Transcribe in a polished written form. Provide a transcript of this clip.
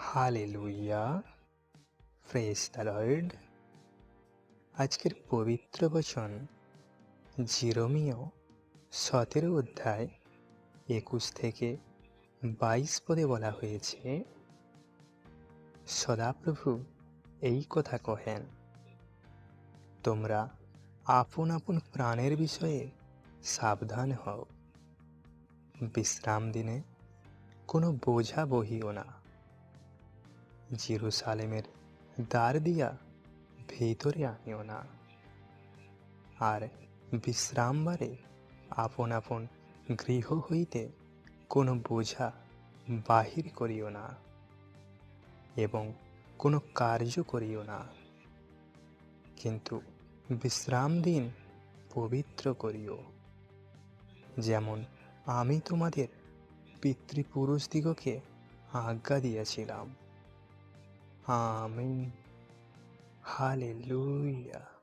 Hallelujah! Praise the Lord. আজকের পবিত্র বচন জিরমীয় ১৭ অধ্যায় ২১ থেকে ২২ পদে বলা হয়েছে, সদাপ্রভু এই কথা কহেন, তোমরা আপন আপন প্রাণের বিষয়ে সাবধান হও। বিশ্রাম দিনে কোনো বোঝা বহিও না। জেরুসালেমের দ্বার দিয়া ভেতরে আনিও না। আর বিশ্রামবারে আপন আপন গৃহ হইতে কোনো বোঝা বাহির করিও না, এবং কোনো কার্য করিও না, কিন্তু বিশ্রাম দিন পবিত্র করিও, যেমন আমি তোমাদের পিতৃপুরুষদিগকে আজ্ঞা দিয়াছিলাম। আমিন। হালেলুয়া।